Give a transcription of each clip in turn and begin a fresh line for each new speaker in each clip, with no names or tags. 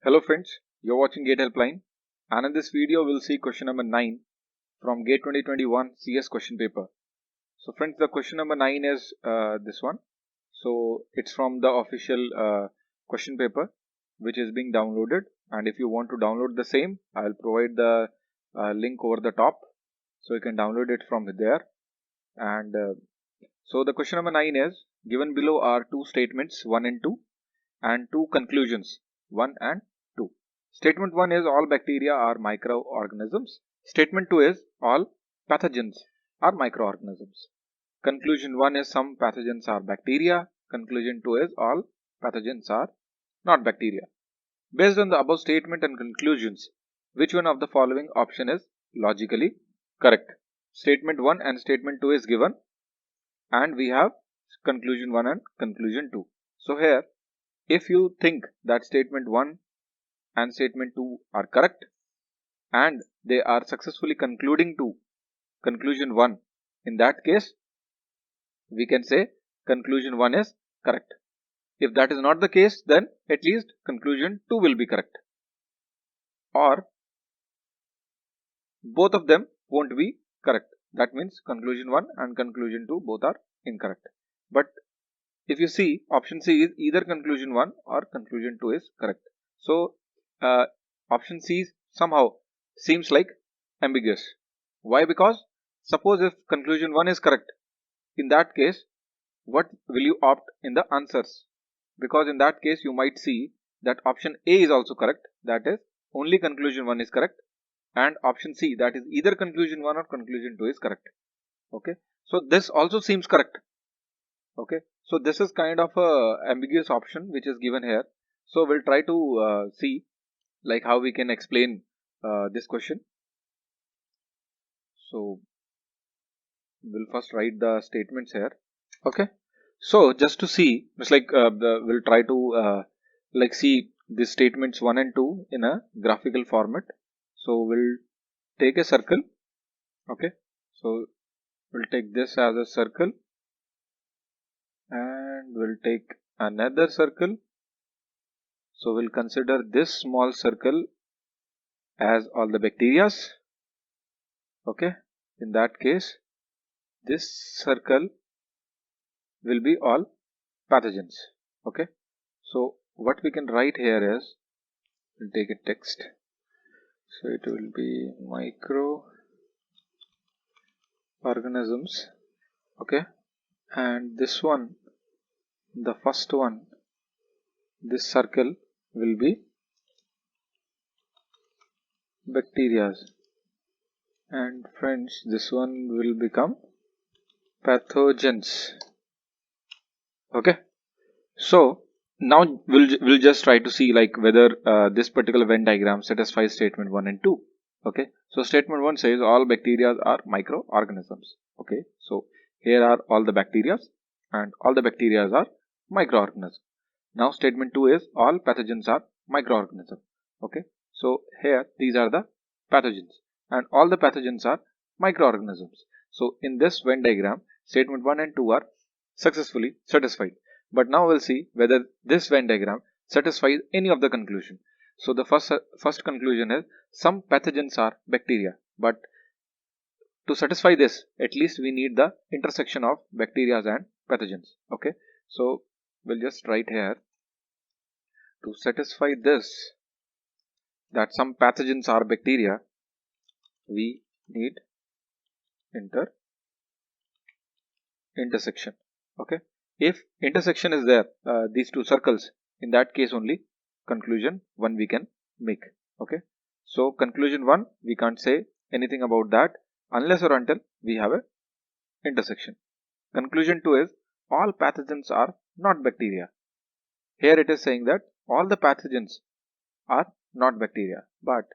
Hello friends, you're watching Gate Helpline, and in this video we'll see question number 9 from Gate 2021 CS question paper. So friends, the question number 9 is this one. So it's from the official question paper which is being downloaded, and if you want to download the same, I'll provide the link over the top so you can download it from there. And so the question number 9 is given below are two statements 1 and 2 and two conclusions 1 and 2. Statement 1 is all bacteria are microorganisms. Statement 2 is all pathogens are microorganisms. Conclusion 1 is some pathogens are bacteria. Conclusion 2 is all pathogens are not bacteria. Based on the above statement and conclusions, which one of the following option is logically correct? Statement 1 and statement 2 is given, and we have conclusion 1 and conclusion 2. So here, if you think that statement 1 and statement 2 are correct and they are successfully concluding to conclusion 1, in that case we can say conclusion 1 is correct. If that is not the case, then at least conclusion 2 will be correct, or both of them won't be correct. That means conclusion 1 and conclusion 2 both are incorrect. But if you see, option C is either conclusion 1 or conclusion 2 is correct. So option C somehow seems like ambiguous. Why? Because suppose if conclusion 1 is correct, in that case what will you opt in the answers? Because in that case you might see that option A is also correct, that is only conclusion 1 is correct, and option C, that is either conclusion 1 or conclusion 2 is correct. Okay, so this also seems correct. Okay, so this is kind of a ambiguous option which is given here. So we'll try to see like how we can explain this question. So we'll first write the statements here. Okay, so just to see, it's like we'll try to like see these statements 1 and 2 in a graphical format. So we'll take a circle. Okay, so we'll take this as a circle, and we'll take another circle. So we'll consider this small circle as all the bacterias. Okay, in that case this circle will be all pathogens. Okay, so what we can write here is, we'll take a text, so it will be microorganisms. Okay, and this one, the first one, this circle will be bacteria, and friends, this one will become pathogens. Okay, so now we'll just try to see like whether this particular Venn diagram satisfies statement 1 and 2. Okay, so statement 1 says all bacteria are microorganisms. Okay, so here are all the bacteria and all the bacteria are microorganisms. Now statement 2 is all pathogens are microorganisms. Okay, so here these are the pathogens and all the pathogens are microorganisms. So in this Venn diagram, statement 1 and 2 are successfully satisfied. But now we'll see whether this Venn diagram satisfies any of the conclusion. So the first conclusion is some pathogens are bacteria, but to satisfy this, at least we need the intersection of bacteria and pathogens. Okay, so we'll just write here, to satisfy this, that some pathogens are bacteria, we need intersection. Okay, if intersection is there, these two circles, in that case only conclusion 1 we can make. Okay, so conclusion 1 we can't say anything about that unless or until we have a intersection. Conclusion 2 is all pathogens are not bacteria. Here it is saying that all the pathogens are not bacteria, but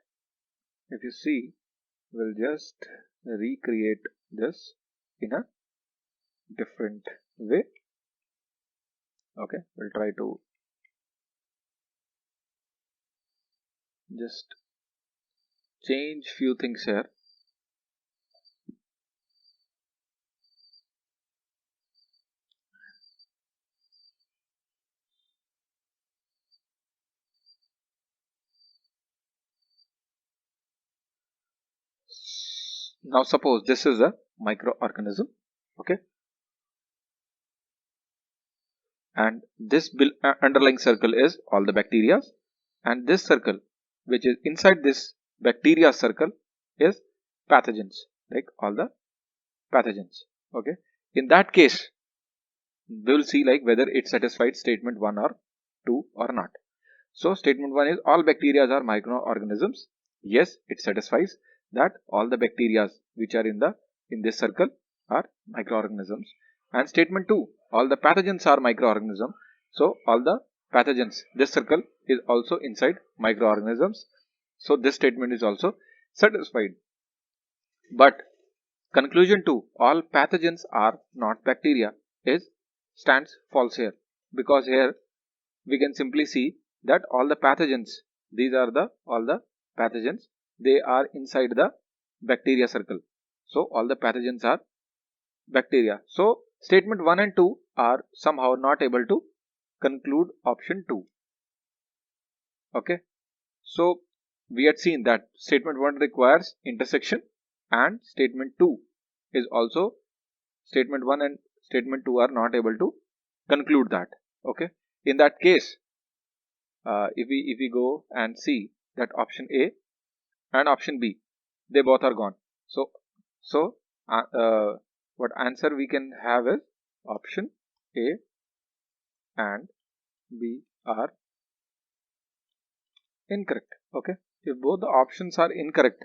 if you see, we'll just recreate this in a different way. Okay, we'll try to just change few things here. Now suppose this is a microorganism, okay, and this underlying circle is all the bacteria, and this circle which is inside this bacteria circle is pathogens, like all the pathogens. Okay, in that case we will see like whether it satisfied statement 1 or 2 or not. So statement 1 is all bacteria are microorganisms. Yes, it satisfies that all the bacteria which are in this circle are microorganisms. And statement 2, all the pathogens are microorganisms. So all the pathogens, this circle is also inside microorganisms. So this statement is also satisfied. But conclusion 2, all pathogens are not bacteria, is stands false here, because here we can simply see that all the pathogens, these are the all the pathogens, they are inside the bacteria circle. So all the pathogens are bacteria. So statement 1 and 2 are somehow not able to conclude option 2. Okay, so we had seen that statement 1 requires intersection, and statement 2 is also, statement 1 and statement 2 are not able to conclude that. Okay, in that case, if we go and see that option A and option B, they both are gone. So what answer we can have is option A and B are incorrect. Okay, if both the options are incorrect,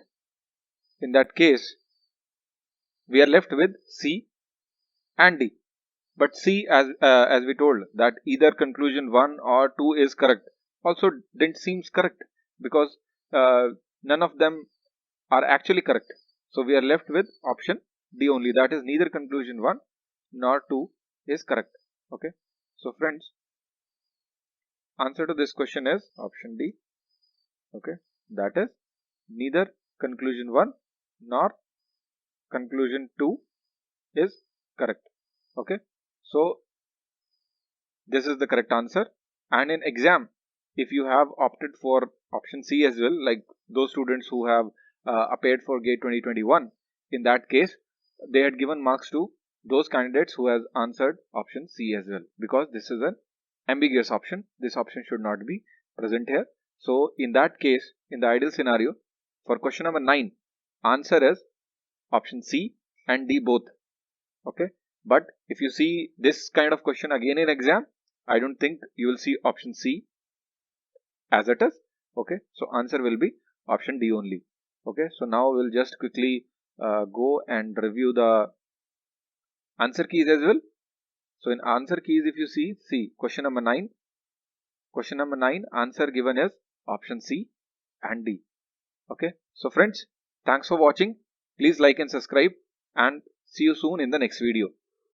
in that case we are left with C and D. But C, as we told, that either conclusion 1 or 2 is correct, also didn't seems correct, because none of them are actually correct. So we are left with option D only, that is neither conclusion 1 nor 2 is correct. Okay, so friends, answer to this question is option D. Okay, that is neither conclusion 1 nor conclusion 2 is correct. Okay, so this is the correct answer. And in exam, if you have opted for option C as well, like those students who have appeared for GATE 2021, in that case they had given marks to those candidates who has answered option C as well, because this is an ambiguous option. This option should not be present here. So in that case, in the ideal scenario, for question number 9, answer is option C and D both. Okay, but if you see this kind of question again in exam, I don't think you will see option C as it is. Okay, so answer will be option D only. Okay, so now we'll just quickly go and review the answer keys as well. So in answer keys, if you see question number 9, answer given is option C and D. Okay, so friends, thanks for watching. Please like and subscribe, and see you soon in the next video.